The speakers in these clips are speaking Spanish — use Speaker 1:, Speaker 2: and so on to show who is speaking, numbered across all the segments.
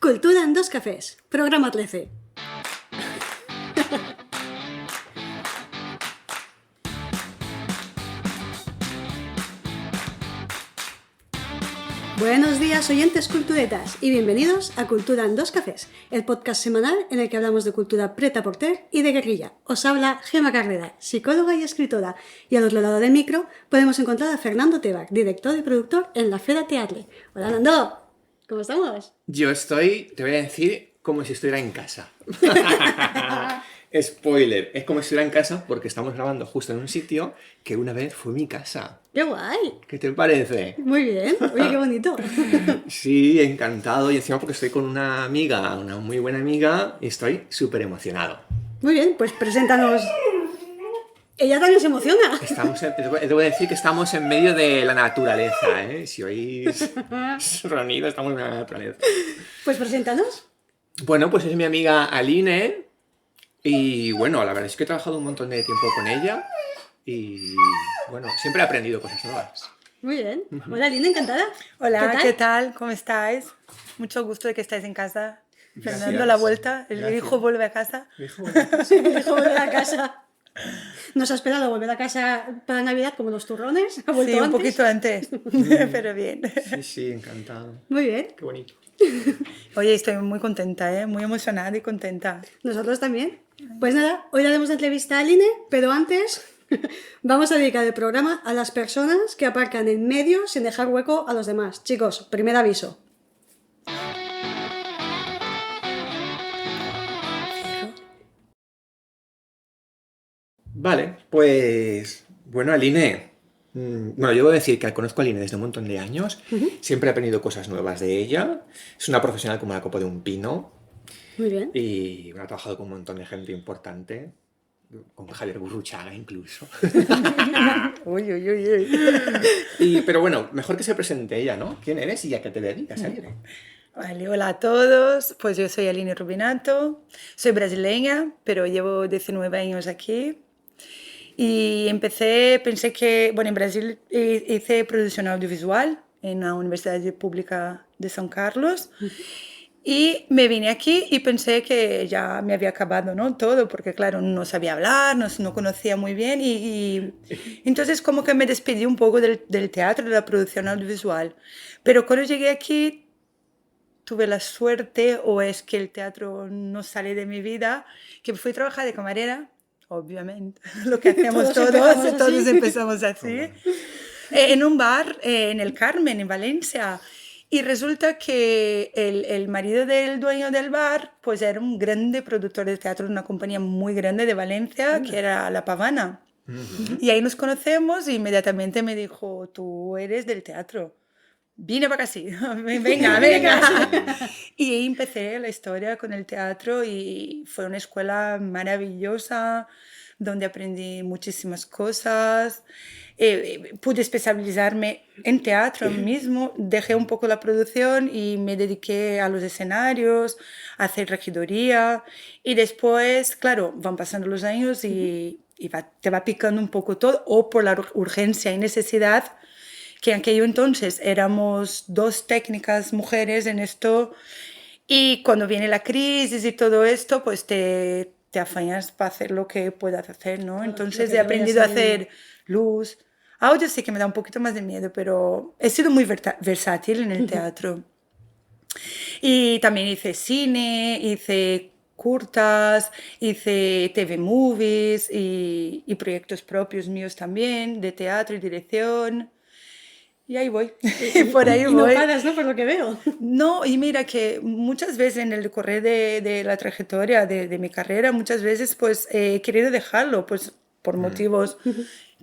Speaker 1: Cultura en dos cafés, programa 13. Buenos días, oyentes culturetas, y bienvenidos a Cultura en dos cafés, el podcast semanal en el que hablamos de cultura prêt-à-porter y de guerrilla. Os habla Gemma Carrera, psicóloga y escritora, y al otro lado del micro podemos encontrar a Fernando Tebac, director y productor en la Fera Teatre. Hola, Nando, ¿cómo estamos?
Speaker 2: Yo estoy, te voy a decir, como si estuviera en casa. Spoiler, es como si estuviera en casa porque estamos grabando justo en un sitio que una vez fue mi casa.
Speaker 1: ¡Qué guay!
Speaker 2: ¿Qué te parece?
Speaker 1: Muy bien, oye, qué bonito.
Speaker 2: Sí, encantado. Y encima porque estoy con una amiga, una muy buena amiga, y estoy súper emocionado.
Speaker 1: Muy bien, pues preséntanos. Ella también se emociona.
Speaker 2: Te voy a decir que estamos en medio de la naturaleza, ¿eh? Si oís sonido, estamos en la naturaleza.
Speaker 1: Pues preséntanos.
Speaker 2: Bueno, pues es mi amiga Aline. Y bueno, la verdad es que he trabajado un montón de tiempo con ella. Y bueno, siempre he aprendido cosas nuevas.
Speaker 1: Muy bien. Hola, Linda, encantada.
Speaker 3: Hola, ¿qué tal? ¿Cómo estáis? Mucho gusto de que estáis en casa.
Speaker 2: Gracias.
Speaker 3: Fernando, la vuelta. El
Speaker 2: Gracias.
Speaker 3: hijo vuelve a casa.
Speaker 1: Sí, me dijo volver a casa. Nos ha esperado volver a casa para Navidad como los turrones. Ha vuelto
Speaker 3: Sí, un
Speaker 1: antes.
Speaker 3: poquito antes, pero bien.
Speaker 2: Sí, encantado.
Speaker 1: Muy bien.
Speaker 2: Qué bonito.
Speaker 3: Oye, estoy muy contenta, muy emocionada y contenta.
Speaker 1: Nosotros también. Pues nada, hoy daremos la entrevista a Aline, pero antes vamos a dedicar el programa a las personas que aparcan en medio sin dejar hueco a los demás. Chicos, primer aviso.
Speaker 2: Vale, pues bueno, Aline. Bueno, yo debo decir que conozco a Aline desde un montón de años. Siempre he aprendido cosas nuevas de ella. Es una profesional como la copa de un pino.
Speaker 1: Muy bien.
Speaker 2: Y bueno, ha trabajado con un montón de gente importante. Con Javier Gurruchaga incluso.
Speaker 3: Uy, uy, uy, uy.
Speaker 2: Pero bueno, mejor que se presente ella, ¿no? ¿Quién eres y a qué te dedicas, Aline?
Speaker 3: Vale, hola a todos. Pues yo soy Aline Rubinato. Soy brasileña, pero llevo 19 años aquí. Y pensé que, bueno, en Brasil hice producción audiovisual en la Universidad Pública de San Carlos. Y me vine aquí y pensé que ya me había acabado, ¿no? Todo, porque claro, no sabía hablar, no conocía muy bien y entonces como que me despedí un poco del teatro, de la producción audiovisual. Pero cuando llegué aquí tuve la suerte, o es que el teatro no sale de mi vida, que fui a trabajar de camarera, obviamente, lo que hacemos todos empezamos así, en un bar en el Carmen, en Valencia. Y resulta que el marido del dueño del bar pues era un grande productor de teatro de una compañía muy grande de Valencia, que era La Pavana. Y ahí nos conocemos y inmediatamente me dijo, tú eres del teatro. Vine para acá, sí. Venga. Y ahí empecé la historia con el teatro y fue una escuela maravillosa donde aprendí muchísimas cosas. Pude especializarme en teatro mismo, dejé un poco la producción y me dediqué a los escenarios, a hacer regidoría y después, claro, van pasando los años y te va picando un poco todo, o por la urgencia y necesidad, que en aquello entonces éramos 2 técnicas mujeres en esto y cuando viene la crisis y todo esto, pues te afañas para hacer lo que puedas hacer, ¿no? Entonces he aprendido a hacer luz. Audio sí que me da un poquito más de miedo, pero he sido muy versátil en el teatro. Y también hice cine, hice curtas, hice TV movies y proyectos propios míos también, de teatro y dirección. Y ahí voy, por ahí voy.
Speaker 1: Y no paras, ¿no? Por lo que veo.
Speaker 3: No, y mira que muchas veces en el decorrer de la trayectoria de mi carrera, muchas veces pues he querido dejarlo, pues por motivos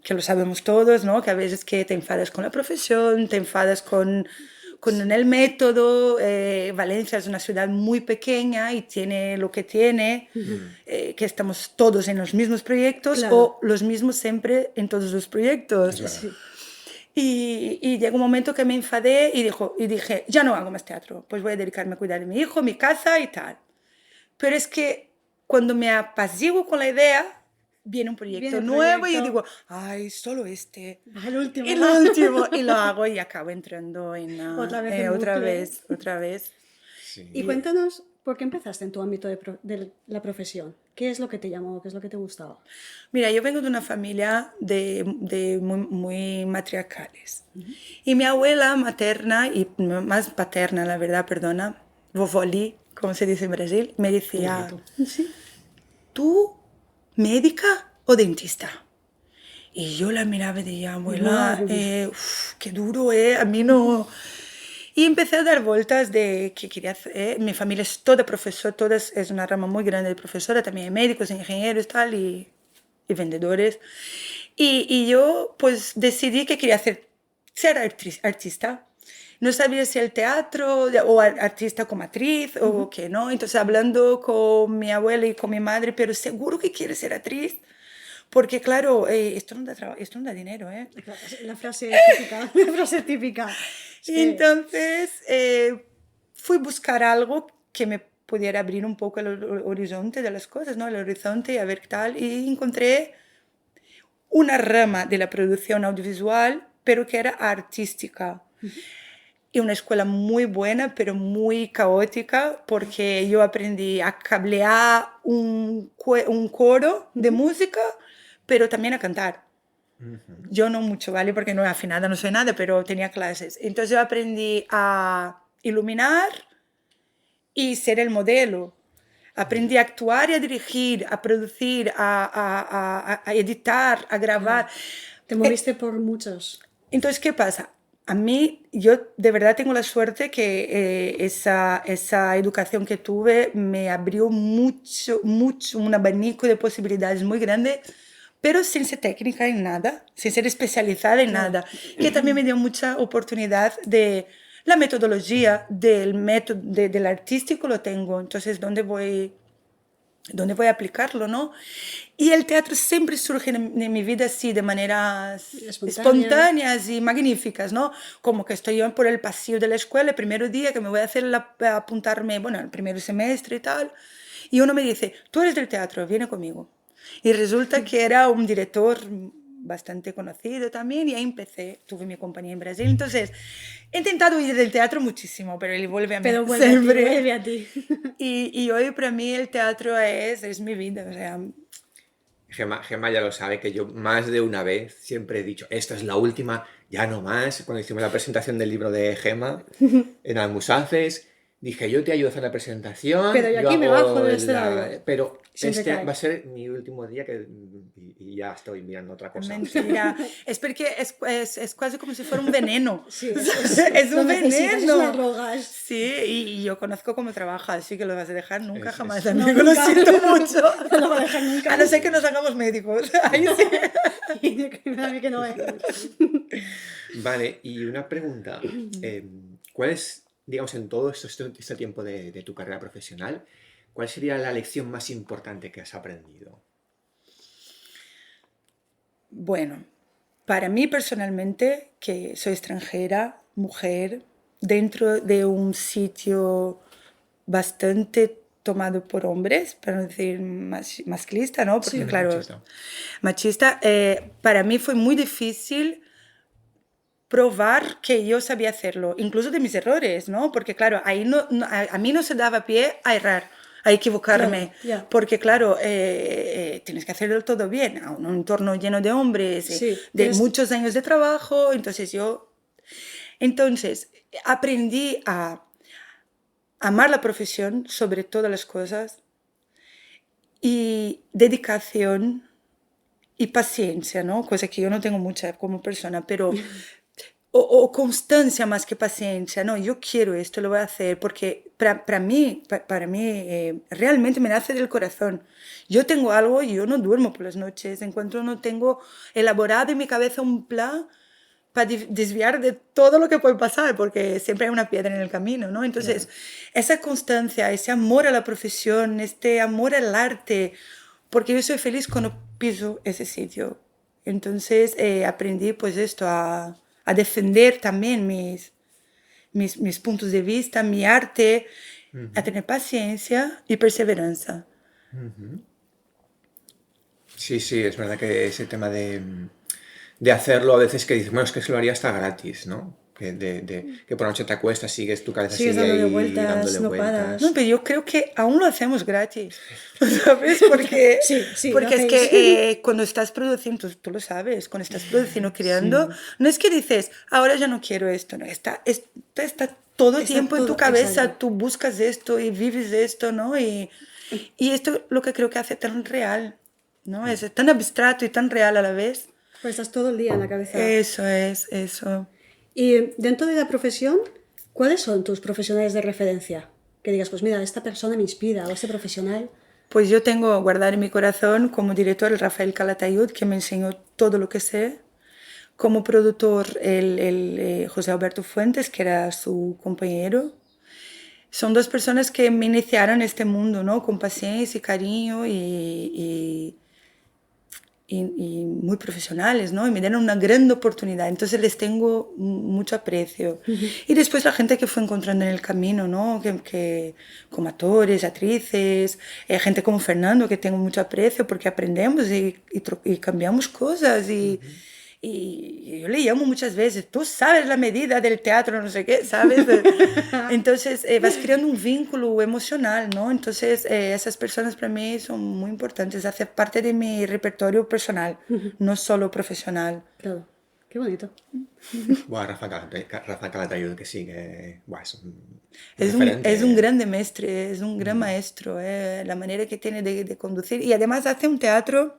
Speaker 3: que lo sabemos todos, ¿no? Que a veces que te enfadas con la profesión, te enfadas con el método. Valencia es una ciudad muy pequeña y tiene lo que tiene, que estamos todos en los mismos proyectos,
Speaker 1: Claro.
Speaker 3: o los mismos siempre en todos los proyectos.
Speaker 2: Sí.
Speaker 3: Y llegó un momento que me enfadé y dije, ya no hago más teatro, pues voy a dedicarme a cuidar de mi hijo, mi casa y tal. Pero es que cuando me apaciguo con la idea, viene un proyecto nuevo y yo digo, ay, solo este.
Speaker 1: El último.
Speaker 3: Y lo último, y lo hago y acabo entrando en
Speaker 1: Otra vez en
Speaker 3: otra
Speaker 1: bucle.
Speaker 3: vez.
Speaker 2: Sí.
Speaker 1: Y cuéntanos, ¿por qué empezaste en tu ámbito de la profesión? ¿Qué es lo que te llamó? ¿Qué es lo que te gustaba?
Speaker 3: Mira, yo vengo de una familia de muy matriarcales. Y mi abuela materna, y más paterna, la verdad, perdona, vovoli, como se dice en Brasil, me decía,
Speaker 1: Sí.
Speaker 3: ¿tú médica o dentista? Y yo la miraba y decía, abuela,
Speaker 1: Madre mía.
Speaker 3: qué duro, a mí no... Y empecé a dar vueltas de qué quería hacer. Mi familia es toda profesora, es una rama muy grande de profesora, también hay médicos, ingenieros tal, y vendedores. Y yo pues decidí que quería hacer, ser artista. No sabía si el teatro o artista como actriz o qué, ¿no? Entonces hablando con mi abuela y con mi madre, pero seguro que quiere ser actriz. Porque claro, esto no da dinero, ¿eh?
Speaker 1: La frase típica, la frase típica. Es
Speaker 3: Y
Speaker 1: que
Speaker 3: entonces fui a buscar algo que me pudiera abrir un poco el horizonte de las cosas, ¿no? El horizonte y a ver qué tal. Y encontré una rama de la producción audiovisual, pero que era artística. Y una escuela muy buena, pero muy caótica, porque yo aprendí a cablear un coro de música, pero también a cantar. Yo no mucho, ¿vale? Porque no afinada, no soy nada, pero tenía clases. Entonces yo aprendí a iluminar y ser el modelo. Aprendí a actuar y a dirigir, a producir, a editar, a grabar.
Speaker 1: te moviste por muchos.
Speaker 3: Entonces, ¿qué pasa? A mí, yo de verdad tengo la suerte que esa educación que tuve me abrió mucho, un abanico de posibilidades muy grande, pero sin ser técnica en nada, sin ser especializada en nada, que también me dio mucha oportunidad de la metodología del método del artístico lo tengo, entonces ¿dónde voy a aplicarlo, no? Y el teatro siempre surge en mi vida así, de maneras espontáneas y magníficas, ¿no? Como que estoy yo por el pasillo de la escuela, el primer día que me voy a hacer apuntarme, bueno, el primer semestre y tal, y uno me dice, tú eres del teatro, viene conmigo. Y resulta que era un director bastante conocido también, y ahí empecé, tuve mi compañía en Brasil, entonces he intentado ir del teatro muchísimo, pero él vuelve a mí
Speaker 1: Pero
Speaker 3: siempre.
Speaker 1: vuelve a ti.
Speaker 3: Y hoy para mí el teatro es mi vida, o sea,
Speaker 2: Gema ya lo sabe, que yo más de una vez siempre he dicho, esta es la última, ya no más. Cuando hicimos la presentación del libro de Gema en Almusaces, dije, yo te ayudo a hacer la presentación,
Speaker 1: Pero yo aquí me bajo del escenario.
Speaker 2: pero
Speaker 1: Siempre
Speaker 2: este
Speaker 1: cae.
Speaker 2: va a ser mi último día y ya estoy mirando otra cosa.
Speaker 3: mentira. Es porque es casi como si fuera un veneno.
Speaker 1: Sí,
Speaker 3: Es
Speaker 1: lo
Speaker 3: un
Speaker 1: necesitas, es
Speaker 3: veneno.
Speaker 1: una droga.
Speaker 3: Sí, y yo conozco cómo trabaja, así que lo vas a dejar nunca,
Speaker 2: Es-
Speaker 3: jamás,
Speaker 2: es-
Speaker 1: No,
Speaker 3: amigo, lo
Speaker 1: nunca.
Speaker 3: siento mucho.
Speaker 1: No lo voy a dejar nunca.
Speaker 3: A no ser que nos hagamos médicos. Ahí sí.
Speaker 1: Y a mí que no es.
Speaker 2: Vale, y una pregunta. ¿Cuál es, digamos, en todo este tiempo de tu carrera profesional, cuál sería la lección más importante que has aprendido?
Speaker 3: Bueno, para mí personalmente, que soy extranjera, mujer, dentro de un sitio bastante tomado por hombres, para no decir masculista, ¿no? Porque
Speaker 1: Sí.
Speaker 3: claro,
Speaker 2: Machista.
Speaker 3: machista, para mí fue muy difícil probar que yo sabía hacerlo, incluso de mis errores, ¿no? Porque claro, ahí a mí no se daba pie a errar, a equivocarme,
Speaker 1: Claro, ya.
Speaker 3: porque claro, tienes que hacerlo todo bien, a un entorno lleno de hombres,
Speaker 1: Sí,
Speaker 3: de muchos años de trabajo, entonces aprendí a amar la profesión sobre todas las cosas y dedicación y paciencia, ¿no? Cosa que yo no tengo mucha como persona, pero o constancia más que paciencia, no, yo quiero esto, lo voy a hacer, porque para mí, realmente me nace del corazón. Yo tengo algo y yo no duermo por las noches, en cuanto no tengo elaborado en mi cabeza un plan para desviar de todo lo que puede pasar, porque siempre hay una piedra en el camino, ¿no? Entonces, esa constancia, ese amor a la profesión, este amor al arte, porque yo soy feliz cuando piso ese sitio. Entonces, aprendí pues esto, a defender también mis puntos de vista, mi arte, a tener paciencia y perseverancia.
Speaker 2: Sí, sí, es verdad que ese tema de hacerlo a veces que dices, bueno, es que se lo haría hasta gratis, ¿no? que por la noche te acuestas, tu cabeza
Speaker 1: Sigues
Speaker 2: sigue
Speaker 1: dándole
Speaker 2: ahí
Speaker 1: vueltas,
Speaker 2: dándole
Speaker 1: no
Speaker 2: vueltas.
Speaker 1: paras.
Speaker 3: No, pero yo creo que aún lo hacemos gratis, ¿sabes? Porque,
Speaker 1: Sí,
Speaker 3: porque
Speaker 1: lo
Speaker 3: es que cuando estás produciendo, tú lo sabes, cuando estás produciendo, creando, no es que dices, ahora ya no quiero esto, no, está todo el
Speaker 1: Está
Speaker 3: tiempo en tu
Speaker 1: todo,
Speaker 3: cabeza,
Speaker 1: exacto.
Speaker 3: tú buscas esto y vives de esto, ¿no? Y esto es lo que creo que hace tan real, ¿no? Es tan abstracto y tan real a la vez.
Speaker 1: Pues estás todo el día en la cabeza.
Speaker 3: Eso es, eso.
Speaker 1: Y dentro de la profesión, ¿cuáles son tus profesionales de referencia? Que digas, pues mira, esta persona me inspira, o este profesional.
Speaker 3: Pues yo tengo guardar en mi corazón como director el Rafael Calatayud, que me enseñó todo lo que sé. Como productor el José Alberto Fuentes, que era su compañero. Son dos personas que me iniciaron en este mundo, ¿no? Con paciencia y cariño y muy profesionales, ¿no? Y me dieron una gran oportunidad, entonces les tengo mucho aprecio. Y después la gente que fue encontrando en el camino, ¿no? Como actores, actrices, gente como Fernando, que tengo mucho aprecio porque aprendemos y cambiamos cosas y yo le llamo muchas veces, tú sabes la medida del teatro, no sé qué, ¿sabes? Entonces vas creando un vínculo emocional, ¿no? Entonces esas personas para mí son muy importantes, hacen parte de mi repertorio personal, no solo profesional.
Speaker 1: Claro, qué bonito.
Speaker 2: Buah, Rafa Calatayud, que sí, que buah, es un
Speaker 3: Es
Speaker 2: referente.
Speaker 3: un grande mestre, es un gran maestro, la manera que tiene de conducir. Y además hace un teatro,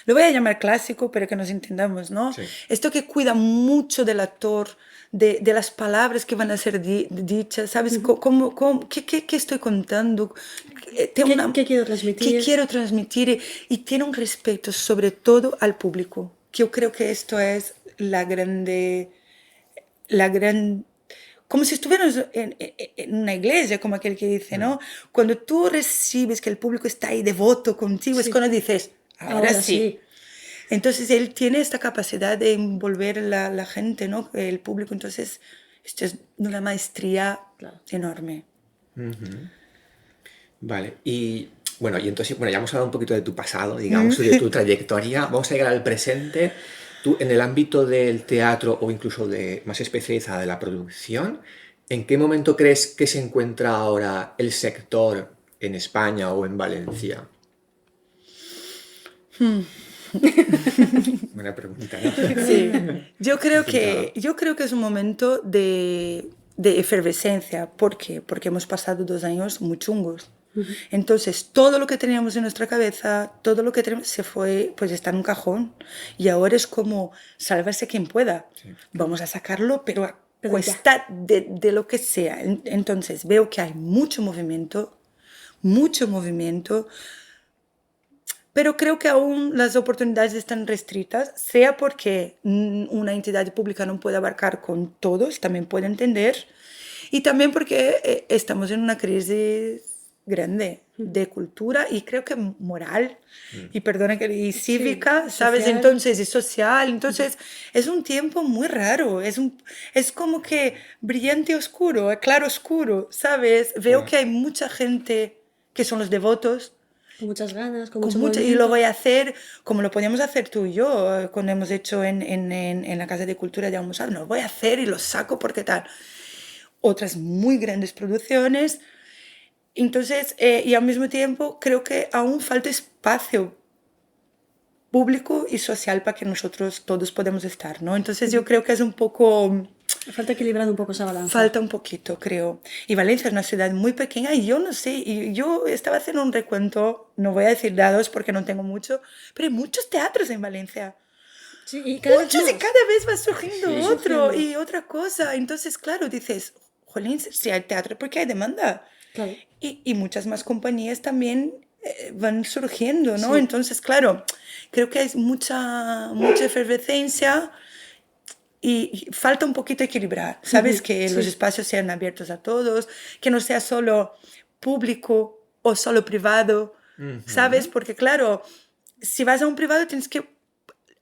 Speaker 3: lo voy a llamar clásico, pero que nos entendamos, ¿no?
Speaker 2: Sí.
Speaker 3: Esto que cuida mucho del actor, de las palabras que van a ser dichas, ¿sabes? ¿Qué estoy contando?
Speaker 1: ¿Qué quiero transmitir?
Speaker 3: ¿Qué quiero transmitir? Y tiene un respeto sobre todo al público, que yo creo que esto es la gran como si estuvieras en una iglesia, como aquel que dice, ¿no? Cuando tú recibes que el público está ahí devoto contigo, es
Speaker 1: Sí.
Speaker 3: cuando dices, ahora sí. Entonces él tiene esta capacidad de envolver la gente, ¿no? El público, entonces esto es una maestría enorme.
Speaker 2: Vale, y bueno, ya hemos hablado un poquito de tu pasado, digamos, de tu trayectoria. Vamos a llegar al presente. Tú, en el ámbito del teatro o incluso más especializada de la producción, ¿en qué momento crees que se encuentra ahora el sector en España o en Valencia? Buena pregunta, ¿no?
Speaker 3: Sí. Yo creo que es un momento de efervescencia. ¿Por qué? Porque hemos pasado 2 años muy chungos. Entonces, todo lo que teníamos en nuestra cabeza, todo lo que tenemos se fue, pues está en un cajón. Y ahora es como, sálvese quien pueda. Sí. Vamos a sacarlo, pero a cuesta de lo que sea. Entonces, veo que hay mucho movimiento, pero creo que aún las oportunidades están restrictas, sea porque una entidad pública no puede abarcar con todos, también puede entender, y también porque estamos en una crisis grande de cultura y creo que moral, y perdona y cívica, sí, ¿sabes? Social. Entonces, y social. Entonces, es un tiempo muy raro, es como que brillante oscuro, claro oscuro, ¿sabes? Veo que hay mucha gente que son los devotos,
Speaker 1: con muchas ganas, con
Speaker 3: mucho y lo voy a hacer como lo podíamos hacer tú y yo cuando hemos hecho en la Casa de Cultura de Almusal. No lo voy a hacer y lo saco porque tal. Otras muy grandes producciones. Entonces, y al mismo tiempo creo que aún falta espacio público y social para que nosotros todos podamos estar, ¿no? Entonces yo creo que es un poco...
Speaker 1: Falta equilibrar un poco esa balanza.
Speaker 3: Falta un poquito, creo. Y Valencia es una ciudad muy pequeña y yo no sé, y yo estaba haciendo un recuento, no voy a decir dados porque no tengo mucho, pero hay muchos teatros en Valencia.
Speaker 1: Sí, y cada
Speaker 3: muchos
Speaker 1: vez
Speaker 3: y cada vez va surgiendo otro y otra cosa. Entonces, claro, dices, jolín, si hay teatro, ¿por qué hay demanda?
Speaker 1: Claro.
Speaker 3: Y muchas más compañías también van surgiendo, ¿no? Sí. Entonces, claro, creo que hay mucha efervescencia y falta un poquito equilibrar, ¿sabes? Que los espacios sean abiertos a todos, que no sea solo público o solo privado, ¿sabes? Porque, claro, si vas a un privado tienes que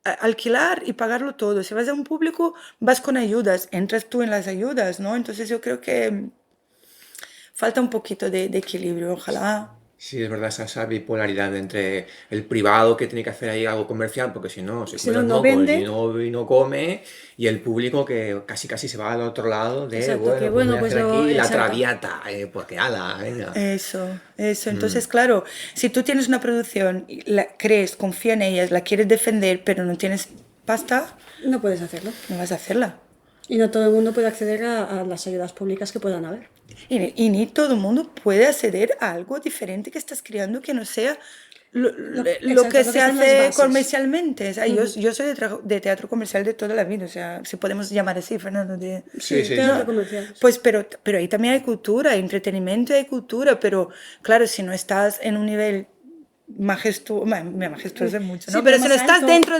Speaker 3: alquilar y pagarlo todo. Si vas a un público, vas con ayudas, entras tú en las ayudas, ¿no? Entonces yo creo que falta un poquito de equilibrio, ojalá.
Speaker 2: Sí, es verdad esa bipolaridad entre el privado que tiene que hacer ahí algo comercial, porque si no se
Speaker 1: Si
Speaker 2: cuela
Speaker 1: no,
Speaker 2: el
Speaker 1: no
Speaker 2: moco
Speaker 1: vende.
Speaker 2: y no come, y el público que casi casi se va al otro lado de,
Speaker 1: Exacto, que
Speaker 2: bueno, pues voy
Speaker 1: bueno,
Speaker 2: a
Speaker 1: pues
Speaker 2: hacer
Speaker 1: lo...
Speaker 2: aquí la
Speaker 1: Exacto.
Speaker 2: traviata, porque ala, venga.
Speaker 3: Eso.
Speaker 2: Mm.
Speaker 3: Entonces, claro, si tú tienes una producción, y la crees, confía en ella, la quieres defender, pero no tienes pasta,
Speaker 1: No puedes hacerlo.
Speaker 3: no vas a hacerla.
Speaker 1: Y no todo el mundo puede acceder a las ayudas públicas que puedan haber.
Speaker 3: Y ni todo el mundo puede acceder a algo diferente que estás creando que no sea lo
Speaker 1: Exacto,
Speaker 3: que
Speaker 1: lo
Speaker 3: se
Speaker 1: están las
Speaker 3: hace
Speaker 1: bases.
Speaker 3: comercialmente. O sea, yo soy de teatro comercial de toda la vida, o sea, si podemos llamar así, Fernando.
Speaker 2: Sí,
Speaker 1: Sí,
Speaker 2: sí,
Speaker 1: teatro
Speaker 2: sí.
Speaker 1: comercial.
Speaker 3: Pues, pero ahí también hay cultura, hay entretenimiento y hay cultura, pero claro, si no estás en un nivel majestuoso, majestuoso es mucho,
Speaker 1: Sí,
Speaker 3: ¿no?
Speaker 1: pero
Speaker 3: Pero si no
Speaker 1: más
Speaker 3: estás
Speaker 1: alto.
Speaker 3: dentro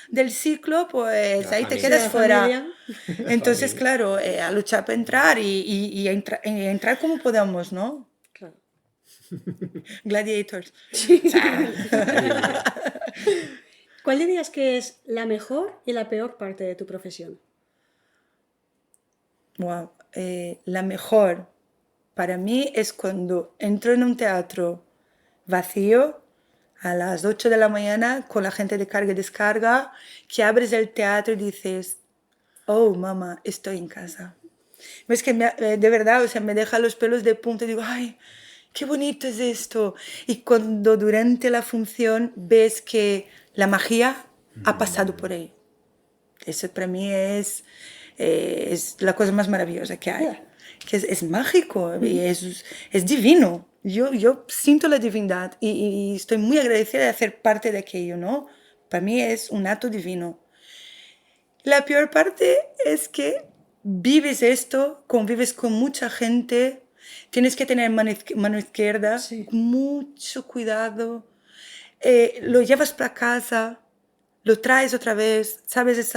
Speaker 3: del ciclo, pues
Speaker 2: La
Speaker 3: ahí te
Speaker 1: Sí, de
Speaker 3: quedas
Speaker 1: la
Speaker 2: familia.
Speaker 3: fuera.
Speaker 1: familia.
Speaker 2: La
Speaker 3: Entonces,
Speaker 2: familia.
Speaker 3: claro, a luchar para entrar y entrar como podamos, ¿no?
Speaker 1: Claro.
Speaker 3: Gladiators.
Speaker 1: Sí.
Speaker 3: O sea,
Speaker 2: Ahí.
Speaker 1: ¿Cuál dirías que es la mejor y la peor parte de tu profesión?
Speaker 3: wow. La mejor para mí es cuando entro en un teatro vacío a las 8 de la mañana con la gente de carga y descarga, que abres el teatro y dices, oh, mamá, estoy en casa. Es que de verdad, o sea, me deja los pelos de punta y digo, ay, qué bonito es esto. Y cuando durante la función ves que la magia ha pasado por ahí. Eso para mí es la cosa más maravillosa que hay.
Speaker 1: Ya.
Speaker 3: Que es mágico y es divino. Yo siento la divindad y estoy muy agradecida de hacer parte de aquello, ¿no? Para mí es un acto divino. La peor parte es que vives esto, convives con mucha gente, tienes que tener mano izquierda,
Speaker 1: Sí.
Speaker 3: mucho cuidado, lo llevas para casa, lo traes otra vez, sabes,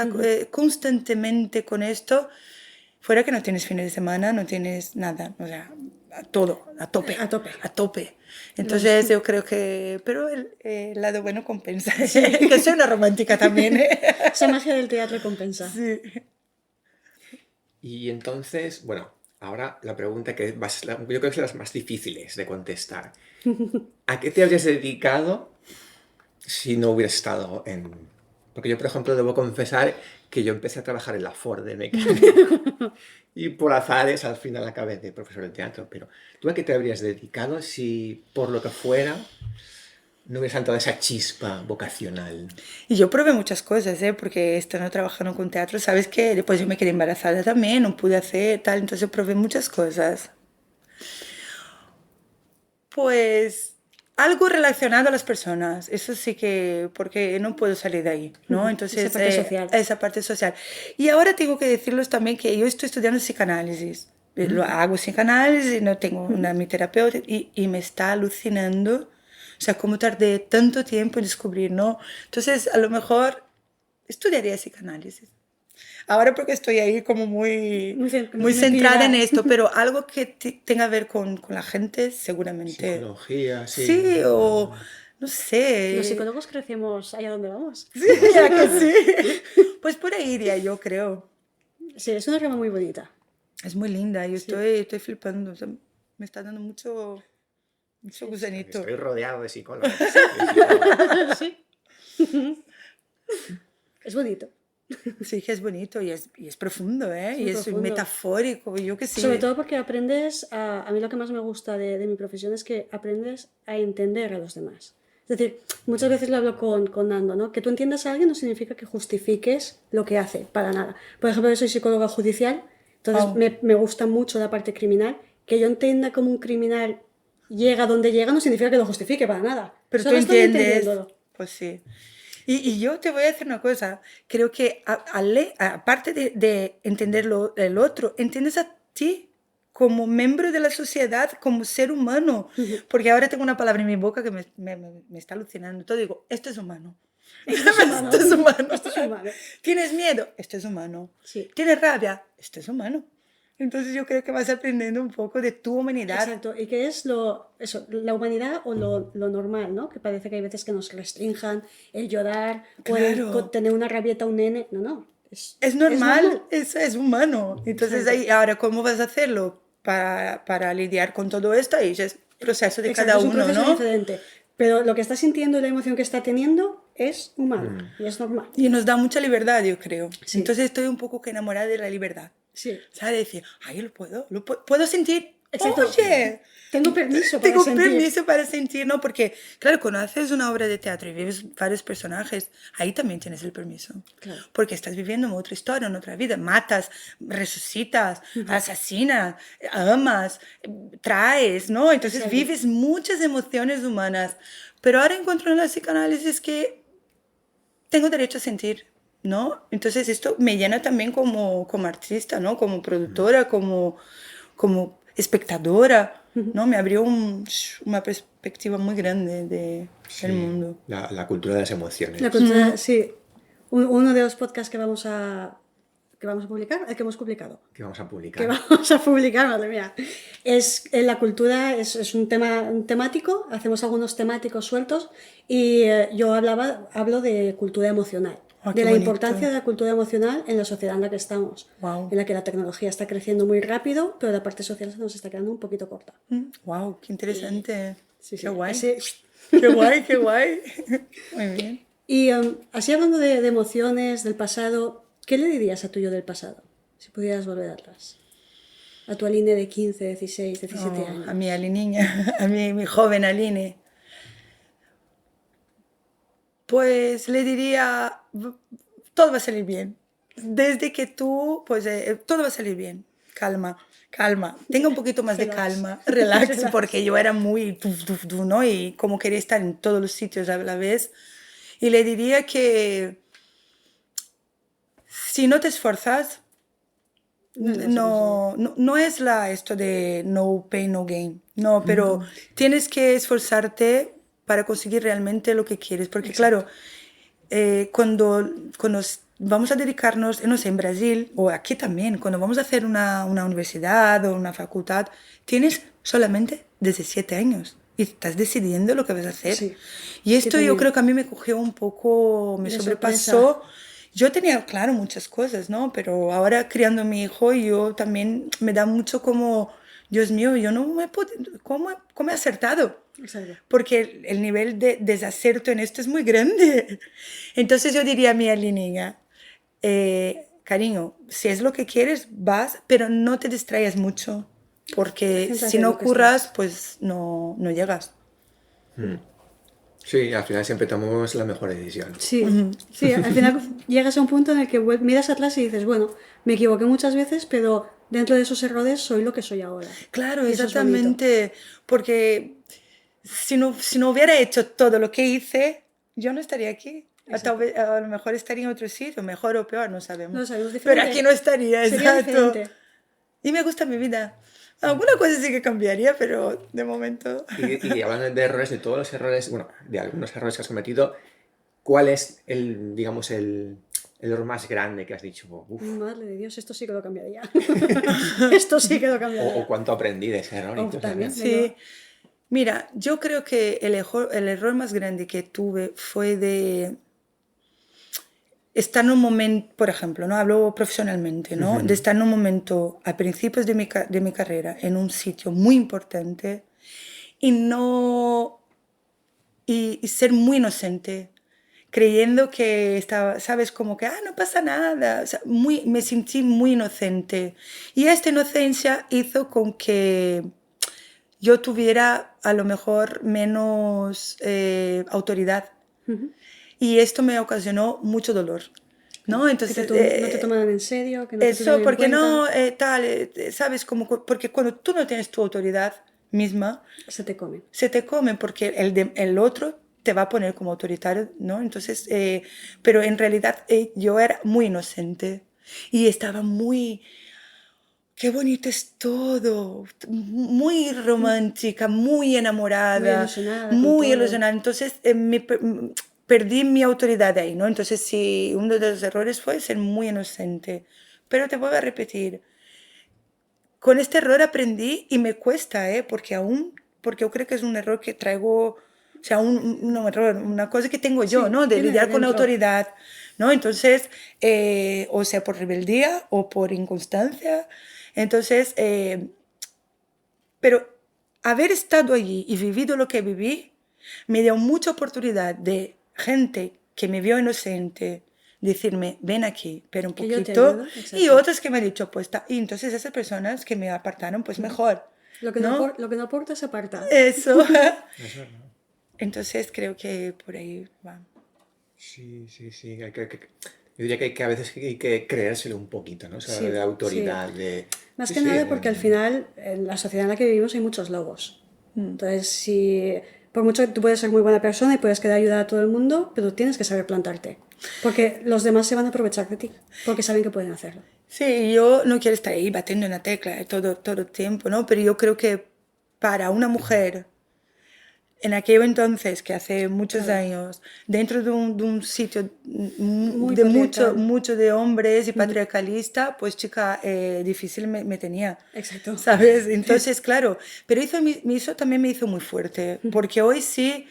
Speaker 3: constantemente con esto, fuera que no tienes fines de semana, no tienes nada, o sea, todo, a tope,
Speaker 1: A tope.
Speaker 3: a tope. Entonces yo creo que, pero el lado bueno compensa, que soy una romántica también, ¿eh?
Speaker 1: Esa magia del teatro compensa.
Speaker 3: Sí.
Speaker 2: Y entonces, bueno, ahora la pregunta que yo creo que es de las más difíciles de contestar. ¿A qué te habrías dedicado si no hubieras estado en...? Porque yo, por ejemplo, debo confesar que yo empecé a trabajar en la Ford de mecánico y por azares al final acabé de profesor de teatro. Pero ¿tú a qué te habrías dedicado si, por lo que fuera, no hubieras saltado esa chispa vocacional?
Speaker 3: Y yo probé muchas cosas, ¿eh? Porque estando trabajando con teatro, sabes que después yo me quedé embarazada también, no pude hacer tal, entonces probé muchas cosas. Pues algo relacionado a las personas, eso sí que, porque no puedo salir de ahí, ¿no? Entonces,
Speaker 1: Esa parte social.
Speaker 3: esa parte social. Y ahora tengo que decirles también que yo estoy estudiando psicanálisis. Lo hago psicanálisis, no tengo mi terapeuta y me está alucinando. O sea, cómo tardé tanto tiempo en descubrir, ¿no? Entonces, a lo mejor estudiaría psicanálisis. Ahora porque estoy ahí como muy centrada en esto, pero algo que tenga que ver con la gente, seguramente.
Speaker 2: Psicología, sí.
Speaker 3: Sí, o no
Speaker 1: Los
Speaker 3: sé.
Speaker 1: psicólogos crecemos allá donde vamos.
Speaker 3: Sí, ya que sí. Pues por ahí iría yo, creo.
Speaker 1: Sí, es una rama muy bonita.
Speaker 3: Es muy linda, yo
Speaker 1: Sí.
Speaker 3: estoy flipando. O sea, me está dando mucho gusanito.
Speaker 2: Estoy rodeado de psicólogos. De psicólogos.
Speaker 1: Sí. Es bonito.
Speaker 3: Sí, que es bonito y es profundo, ¿eh?
Speaker 1: muy
Speaker 3: Y es
Speaker 1: profundo.
Speaker 3: metafórico, yo que sí.
Speaker 1: Sobre todo porque aprendes, a mí lo que más me gusta de mi profesión es que aprendes a entender a los demás. Es decir, muchas veces lo hablo con Nando, ¿no? Que tú entiendas a alguien no significa que justifiques lo que hace, para nada. Por ejemplo, yo soy psicóloga judicial, entonces
Speaker 3: Oh.
Speaker 1: me gusta mucho la parte criminal. Que yo entienda cómo un criminal llega donde llega no significa que lo justifique para nada.
Speaker 3: Pero
Speaker 1: Solo
Speaker 3: tú
Speaker 1: estoy
Speaker 3: entiendes.
Speaker 1: entendiéndolo.
Speaker 3: Pues sí. Y yo te voy a decir una cosa. Creo que aparte de entender el otro, entiendes a ti como miembro de la sociedad, como ser humano. Porque ahora tengo una palabra en mi boca que me está alucinando. Todo digo, esto es humano.
Speaker 1: Esto es humano.
Speaker 3: Esto es humano.
Speaker 1: Esto es humano.
Speaker 3: ¿Tienes miedo? Esto es humano.
Speaker 1: Sí.
Speaker 3: ¿Tienes rabia? Esto es humano. Entonces yo creo que vas aprendiendo un poco de tu humanidad.
Speaker 1: Exacto, y que es la humanidad o lo normal, ¿no? Que parece que hay veces que nos restrinjan el llorar o el
Speaker 3: Claro.
Speaker 1: tener una rabieta a un nene. No, no.
Speaker 3: Es normal, es humano. Entonces,
Speaker 1: Exacto.
Speaker 3: ahora, ¿cómo vas a hacerlo para lidiar con todo esto? Y dices, proceso de
Speaker 1: Exacto,
Speaker 3: cada
Speaker 1: es un
Speaker 3: uno,
Speaker 1: proceso
Speaker 3: ¿no?
Speaker 1: diferente. Pero lo que está sintiendo y la emoción que está teniendo es humano y es normal.
Speaker 3: Y nos da mucha libertad, yo creo.
Speaker 1: Sí.
Speaker 3: Entonces estoy un poco que enamorada de la libertad.
Speaker 1: Sí.
Speaker 3: ¿Sabes? Decir, ay, puedo sentir.
Speaker 1: Exacto.
Speaker 3: Oye,
Speaker 1: Tengo permiso para
Speaker 3: tengo
Speaker 1: sentir.
Speaker 3: permiso para sentir, ¿no? Porque, claro, cuando haces una obra de teatro y vives varios personajes, ahí también tienes el permiso.
Speaker 1: Claro.
Speaker 3: Porque estás viviendo en otra historia, en otra vida. Matas, resucitas, asesinas, amas, traes, ¿no? Entonces
Speaker 1: Exacto.
Speaker 3: vives muchas emociones humanas. Pero ahora encuentro en la psicoanálisis que tengo derecho a sentir, ¿no? Entonces esto me llena también como artista, ¿no? Como productora, como espectadora, ¿no? Me abrió una perspectiva muy grande del mundo.
Speaker 2: La cultura de las emociones.
Speaker 1: La cultura, sí. Uno de los podcasts que vamos a publicar, el que hemos publicado.
Speaker 2: Que vamos a publicar.
Speaker 1: Que vamos a publicar, madre mía. Es la cultura, es un tema temático, hacemos algunos temáticos sueltos y yo hablo de cultura emocional,
Speaker 3: Ah,
Speaker 1: de
Speaker 3: qué
Speaker 1: la
Speaker 3: bonito.
Speaker 1: importancia de la cultura emocional en la sociedad en la que estamos,
Speaker 3: Wow.
Speaker 1: en la que la tecnología está creciendo muy rápido, pero la parte social se nos está quedando un poquito corta.
Speaker 3: Wow, qué interesante.
Speaker 1: Sí, sí.
Speaker 3: Qué guay.
Speaker 1: Así-
Speaker 3: Qué guay, qué guay. Muy bien.
Speaker 1: Y así hablando de emociones, del pasado, ¿qué le dirías a tu yo del pasado? Si pudieras volver atrás. A tu Aline de 15, 16, 17 años.
Speaker 3: A mi niña, a mi joven Aline. Pues le diría, todo va a salir bien. Desde que tú, pues todo va a salir bien. Calma, calma. Tenga un poquito más de
Speaker 1: Relax.
Speaker 3: calma, relax, porque yo era muy, ¿no? Y como quería estar en todos los sitios a la vez. Y le diría que si no te esfuerzas, no es esto de no pain, no gain. No, pero tienes que esforzarte para conseguir realmente lo que quieres. Porque claro, cuando vamos a dedicarnos, no sé, en Brasil o aquí también, cuando vamos a hacer una universidad o una facultad, tienes solamente 17 años y estás decidiendo lo que vas a hacer.
Speaker 1: Sí.
Speaker 3: Y esto
Speaker 1: Sí,
Speaker 3: yo
Speaker 1: también.
Speaker 3: creo que a mí me cogió un poco, me
Speaker 1: De
Speaker 3: sobrepasó. Yo tenía, claro, muchas cosas, ¿no? Pero ahora criando a mi hijo, yo también me da mucho como, Dios mío, yo no me puedo, ¿cómo he acertado?
Speaker 1: Exacto.
Speaker 3: Porque el nivel de desacierto en esto es muy grande. Entonces yo diría a mi niña, cariño, si es lo que quieres, vas, pero no te distraigas mucho, porque
Speaker 1: Céntrate
Speaker 3: si
Speaker 1: en
Speaker 3: no
Speaker 1: lo que
Speaker 3: curras, pues no llegas.
Speaker 2: Sí, al final siempre tomamos la mejor decisión.
Speaker 1: Sí, sí, al final llegas a un punto en el que miras atrás y dices, bueno, me equivoqué muchas veces, pero dentro de esos errores soy lo que soy ahora.
Speaker 3: Claro,
Speaker 1: Y eso es bonito.
Speaker 3: exactamente, porque si no hubiera hecho todo lo que hice, yo no estaría aquí. A lo mejor estaría en otro sitio, mejor o peor, no sabemos.
Speaker 1: No sabemos,
Speaker 3: Pero
Speaker 1: diferente.
Speaker 3: aquí no estaría,
Speaker 1: Sería
Speaker 3: exacto.
Speaker 1: diferente.
Speaker 3: Y me gusta mi vida. Alguna cosa sí que cambiaría, pero de momento...
Speaker 2: Y hablando de errores, de todos los errores, bueno, de algunos errores que has cometido, ¿cuál es el error más grande que has dicho? Uf,
Speaker 1: Madre de Dios, esto sí que lo cambiaría. Esto sí que lo cambiaría.
Speaker 2: o cuánto aprendí de ese error.
Speaker 1: O
Speaker 2: Incluso,
Speaker 1: también.
Speaker 2: ¿no?
Speaker 3: Sí. Mira, yo creo que el error más grande que tuve fue de estar en un momento, por ejemplo, ¿no? Hablo profesionalmente, ¿no? De estar en un momento a principios de mi carrera en un sitio muy importante y ser muy inocente, creyendo que estaba, sabes, como que, no pasa nada. O sea, me sentí muy inocente. Y esta inocencia hizo con que yo tuviera a lo mejor menos autoridad. Y esto me ocasionó mucho dolor, ¿no? Entonces,
Speaker 1: Que no te tomaran en serio, que no te
Speaker 3: eso,
Speaker 1: tuvieran en
Speaker 3: porque
Speaker 1: cuenta.
Speaker 3: no, ¿sabes? Porque cuando tú no tienes tu autoridad misma,
Speaker 1: Se te comen.
Speaker 3: se te comen porque el otro te va a poner como autoritario, ¿no? Entonces, pero en realidad yo era muy inocente y estaba muy... Qué bonito es todo, muy romántica, muy enamorada,
Speaker 1: Muy
Speaker 3: muy
Speaker 1: ilusionada con todo.
Speaker 3: ilusionada. Entonces perdí mi autoridad ahí, ¿no? Entonces sí, uno de los errores fue ser muy inocente. Pero te voy a repetir, con este error aprendí y me cuesta, porque yo creo que es un error que traigo, o sea, un error, una cosa que tengo yo,
Speaker 1: Sí,
Speaker 3: ¿no? De
Speaker 1: viene
Speaker 3: lidiar con la
Speaker 1: dentro.
Speaker 3: autoridad, ¿no? Entonces, o sea, por rebeldía o por inconstancia. Entonces, pero haber estado allí y vivido lo que viví, me dio mucha oportunidad de gente que me vio inocente, decirme, ven aquí, pero un
Speaker 1: Que yo te
Speaker 3: poquito,
Speaker 1: ayudo,
Speaker 3: y
Speaker 1: exacto.
Speaker 3: otras que me han dicho, pues, y entonces esas personas que me apartaron, pues mejor,
Speaker 1: Lo que no,
Speaker 3: ¿no?
Speaker 1: lo que no aporta se aparta.
Speaker 3: Eso.
Speaker 2: Es verdad.
Speaker 3: Entonces creo que por ahí va.
Speaker 2: Sí, sí, sí. Yo diría que a veces hay que creérselo un poquito, ¿no? O sea,
Speaker 1: Sí,
Speaker 2: de
Speaker 1: sí.
Speaker 2: autoridad, de...
Speaker 1: Más
Speaker 2: Sí,
Speaker 1: que
Speaker 2: sí,
Speaker 1: nada porque al final en la sociedad en la que vivimos hay muchos lobos. Entonces, si por mucho que tú puedes ser muy buena persona y puedes querer ayudar a todo el mundo, pero tienes que saber plantarte. Porque los demás se van a aprovechar de ti, porque saben que pueden hacerlo.
Speaker 3: Sí, yo no quiero estar ahí batiendo en la tecla todo el tiempo, ¿no? Pero yo creo que para una mujer, en aquello entonces, que hace muchos
Speaker 1: Claro.
Speaker 3: años, dentro de un sitio
Speaker 1: Muy
Speaker 3: de
Speaker 1: patriarcal.
Speaker 3: mucho de hombres y patriarcalista, pues chica, difícil me tenía.
Speaker 1: Exacto.
Speaker 3: ¿Sabes? Entonces, claro, pero eso también me hizo muy fuerte, porque hoy sí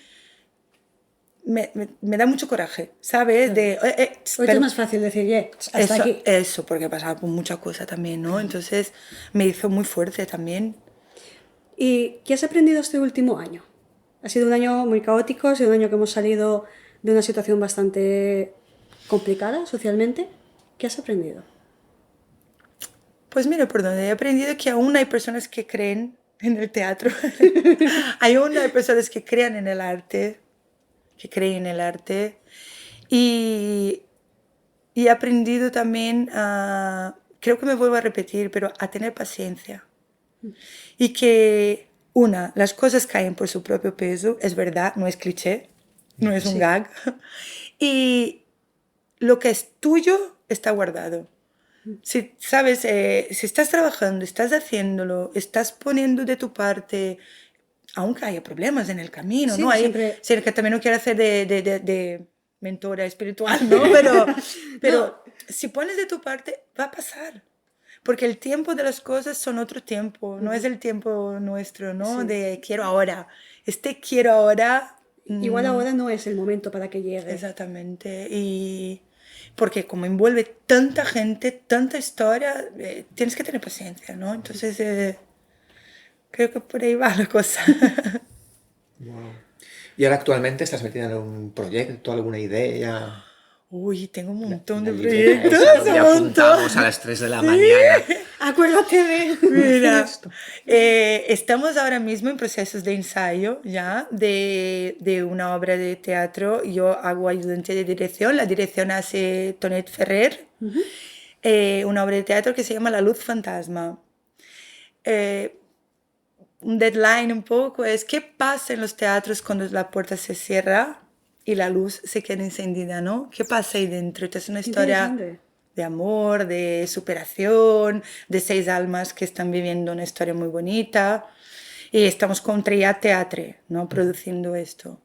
Speaker 3: me da mucho coraje, ¿sabes?
Speaker 1: Claro. Ahorita es más fácil decir, hasta
Speaker 3: eso,
Speaker 1: aquí.
Speaker 3: eso, porque he pasado por muchas cosas también, ¿no? Entonces me hizo muy fuerte también.
Speaker 1: ¿Y qué has aprendido este último año? Ha sido un año muy caótico, ha sido un año que hemos salido de una situación bastante complicada socialmente. ¿Qué has aprendido?
Speaker 3: Pues mira, por donde he aprendido que aún hay personas que creen en el teatro. Aún hay personas que creen en el arte, que creen en el arte. Y, y he aprendido también a, creo que me vuelvo a repetir, pero a tener paciencia. Y que, las cosas caen por su propio peso, es verdad, no es cliché, no es un
Speaker 1: Sí.
Speaker 3: gag. Y lo que es tuyo está guardado. Si, sabes, si estás trabajando, estás haciéndolo, estás poniendo de tu parte, aunque haya problemas en el camino,
Speaker 1: Sí,
Speaker 3: ¿no?
Speaker 1: siempre-
Speaker 3: Sí, que también no quiero hacer de mentora espiritual, ¿no? Pero si pones de tu parte, va a pasar. Porque el tiempo de las cosas son otro tiempo, no es el tiempo nuestro, ¿no?
Speaker 1: Sí.
Speaker 3: De quiero ahora. Quiero ahora.
Speaker 1: Igual ahora no es el momento para que llegue.
Speaker 3: Exactamente. Y porque como envuelve tanta gente, tanta historia, tienes que tener paciencia, ¿no? Entonces, creo que por ahí va la cosa.
Speaker 2: Wow. ¿Y ahora actualmente estás metida en un proyecto, alguna idea?
Speaker 3: Uy, tengo un montón de
Speaker 2: La libreta
Speaker 3: proyectos,
Speaker 2: esa donde
Speaker 3: un montón.
Speaker 2: apuntamos a las 3 de la mañana.
Speaker 1: Acuérdate de...
Speaker 3: Mira, estamos ahora mismo en procesos de ensayo ya de una obra de teatro. Yo hago ayudante de dirección, la dirección hace Tonet Ferrer, una obra de teatro que se llama La Luz Fantasma. Un deadline un poco es qué pasa en los teatros cuando la puerta se cierra y la luz se queda encendida, ¿no? ¿Qué pasa ahí dentro? Esta es una historia
Speaker 1: Interesante.
Speaker 3: de amor, de superación, de 6 almas que están viviendo una historia muy bonita. Y estamos con Tria Teatre, ¿no? Produciendo esto.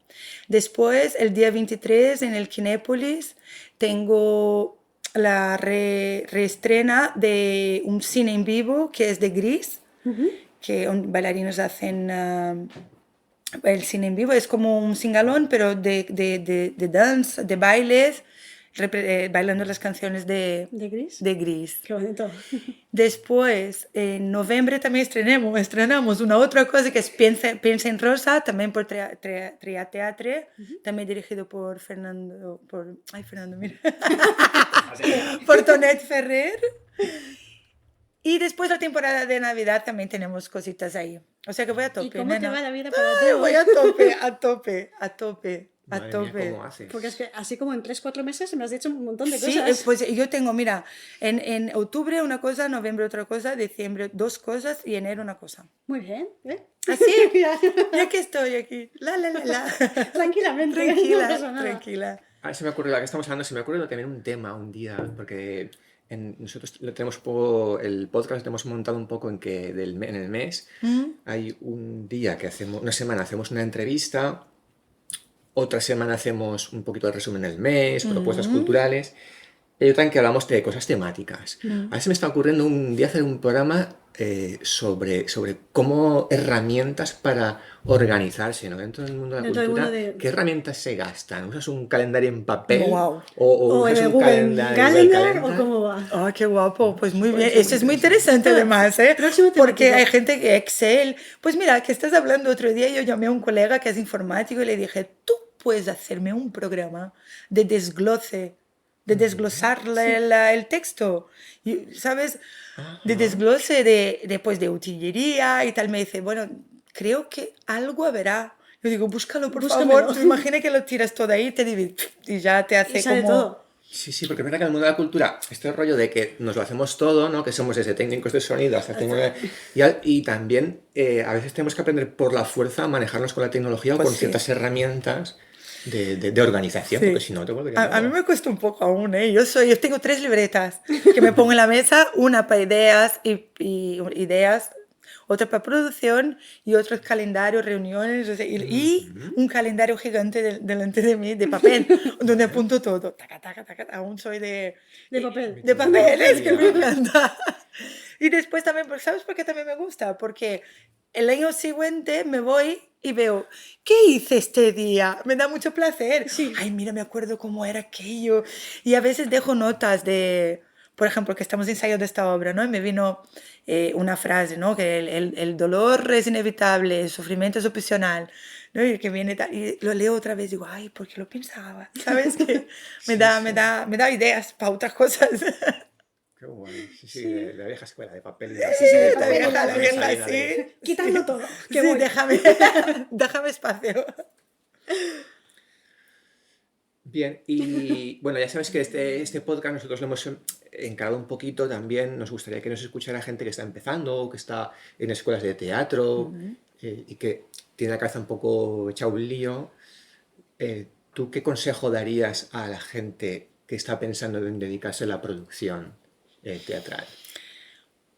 Speaker 3: Después, el día 23, en el Kinépolis, tengo la reestrena de un cine en vivo que es de Gris, que bailarinos hacen el cine en vivo. Es como un singalón, pero de dance, de bailes, bailando las canciones
Speaker 1: ¿De Gris?
Speaker 3: de Gris.
Speaker 1: Qué bonito.
Speaker 3: Después, en noviembre también estrenamos una otra cosa que es Piensa en Rosa, también por Tria Teatre, también dirigido por Fernando, mira, por Tonet Ferrer. Y después la temporada de Navidad también tenemos cositas ahí. O sea que voy a tope,
Speaker 1: ¿Y cómo te
Speaker 3: nena.
Speaker 1: va la vida para ti?
Speaker 3: Voy a tope.
Speaker 2: Madre mía, ¿cómo haces?
Speaker 1: Porque es que así como en 3-4 meses me has dicho un montón de
Speaker 3: Sí,
Speaker 1: cosas.
Speaker 3: pues yo tengo, mira, en octubre una cosa, noviembre otra cosa, diciembre 2 cosas y enero una cosa.
Speaker 1: Muy bien, ¿eh?
Speaker 3: Así, ya que estoy aquí. La.
Speaker 1: Tranquilamente, no pasa nada.
Speaker 3: Tranquila.
Speaker 2: Ah, se me ocurrió, la que estamos hablando, se me ocurrió también un tema un día, porque nosotros lo tenemos un poco, el podcast lo tenemos montado un poco en que en el mes hay un día que hacemos, una semana hacemos una entrevista, otra semana hacemos un poquito de resumen del mes, propuestas culturales, y otra en que hablamos de cosas temáticas. A ver si me está ocurriendo un día hacer un programa sobre cómo herramientas para organizarse, ¿no? Dentro del mundo de la
Speaker 1: Dentro del
Speaker 2: cultura,
Speaker 1: mundo de-
Speaker 2: ¿qué herramientas se gastan? ¿Usas un calendario en papel
Speaker 3: Wow.
Speaker 2: o
Speaker 1: O en
Speaker 2: usas
Speaker 1: el
Speaker 2: un
Speaker 1: Google
Speaker 2: calendario
Speaker 1: Calendar, o
Speaker 2: calendar?
Speaker 1: cómo va.
Speaker 3: ¡Ay, qué guapo! Pues muy bien.
Speaker 2: ser
Speaker 3: Eso es
Speaker 2: muy
Speaker 3: muy interesante además, ¿eh?
Speaker 1: Próximo
Speaker 3: Porque
Speaker 1: temática.
Speaker 3: hay gente que Excel... Pues mira, que estás hablando otro día, yo llamé a un colega que es informático y le dije, ¿tú puedes hacerme un programa de desglose, de desglosarle el texto? Y, ¿sabes? De
Speaker 2: Ajá.
Speaker 3: desglose pues, de utilería y tal. Me dice, bueno, creo que algo habrá. Yo digo, búscalo, por
Speaker 1: Búscamelo.
Speaker 3: favor. Tú imagina que lo tiras todo ahí y ya te
Speaker 1: Y
Speaker 3: hace
Speaker 1: sale
Speaker 3: como...
Speaker 1: todo.
Speaker 2: Sí, sí, porque es verdad que en el mundo de la cultura, este rollo de que nos lo hacemos todo, ¿no? Que somos desde técnicos de sonido hasta y también a veces tenemos que aprender por la fuerza a manejarnos con la tecnología o
Speaker 3: Pues
Speaker 2: con
Speaker 3: sí.
Speaker 2: ciertas herramientas de organización,
Speaker 3: Sí.
Speaker 2: porque si no te volverías
Speaker 3: A mí
Speaker 2: loco.
Speaker 3: me cuesta un poco aún, ¿eh? Yo tengo 3 libretas que me pongo en la mesa, una para ideas y ideas, otra para producción y otro calendario, reuniones, o sea, y un calendario gigante delante de mí de papel, donde apunto todo. Taca, taca, taca, aún soy
Speaker 1: De papel.
Speaker 3: de papel, es que me
Speaker 2: Metodología.
Speaker 3: encanta. Y después también, ¿sabes por qué también me gusta? Porque el año siguiente me voy y veo, ¿qué hice este día? Me da mucho placer.
Speaker 1: Sí.
Speaker 3: Ay, mira, me acuerdo cómo era aquello. Y a veces dejo notas de, por ejemplo, que estamos ensayando esta obra, ¿no? Y me vino una frase, ¿no? Que el dolor es inevitable, el sufrimiento es opcional, ¿no? Y que viene y lo leo otra vez y digo, ay, ¿por qué lo pensaba? ¿Sabes? Que me da ideas para otras cosas.
Speaker 2: Qué guay. Sí, sí, de la vieja escuela, de papel y
Speaker 3: Sí, la vieja,
Speaker 2: salida
Speaker 3: sí.
Speaker 1: Quitando todo. Que
Speaker 3: Sí,
Speaker 1: voy.
Speaker 3: déjame espacio.
Speaker 2: Bien, y bueno, ya sabes que este podcast nosotros lo hemos encarado un poquito también. Nos gustaría que nos escuchara gente que está empezando o que está en escuelas de teatro y que tiene la cabeza un poco hecha un lío. ¿Tú qué consejo darías a la gente que está pensando en dedicarse a la producción teatral?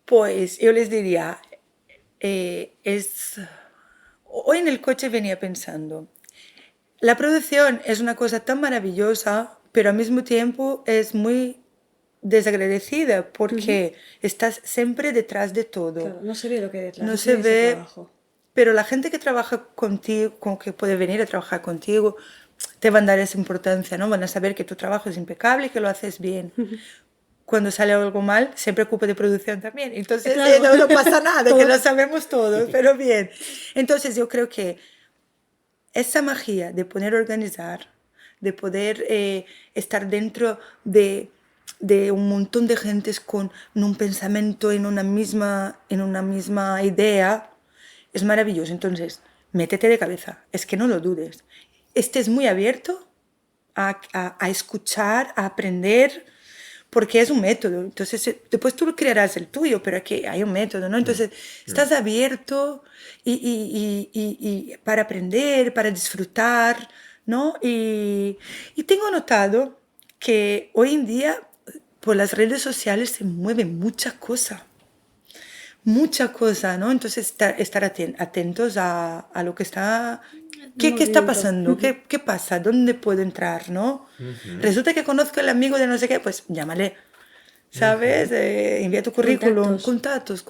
Speaker 3: Pues yo les diría, hoy en el coche venía pensando, la producción es una cosa tan maravillosa, pero al mismo tiempo es muy desagradecida porque estás siempre detrás de todo.
Speaker 1: Claro, no se ve lo que hay detrás.
Speaker 3: No
Speaker 1: No
Speaker 3: se
Speaker 1: ve ese
Speaker 3: ve,
Speaker 1: trabajo.
Speaker 3: pero la gente que trabaja contigo, que puede venir a trabajar contigo, te van a dar esa importancia, ¿no? Van a saber que tu trabajo es impecable y que lo haces bien. Cuando sale algo mal, se preocupa de producción también. Entonces,
Speaker 1: Claro.
Speaker 3: no pasa nada, que lo sabemos todos, pero bien. Entonces, yo creo que esa magia de poder organizar, de poder estar dentro de un montón de gentes con un pensamiento en una misma idea, es maravilloso. Entonces, métete de cabeza, es que no lo dudes. Estés muy abierto a escuchar, a aprender, porque es un método. Entonces, después tú crearás el tuyo, pero aquí hay un método, ¿no? Entonces, estás abierto y para aprender, para disfrutar, ¿no? Y tengo notado que hoy en día por las redes sociales se mueve mucha cosa, ¿no? Entonces, estar atentos a lo que está... ¿Qué está pasando? ¿Qué pasa? ¿Dónde puedo entrar, no? Resulta que conozco al amigo de no sé qué, pues llámale, ¿sabes? Envía tu currículum, contactos,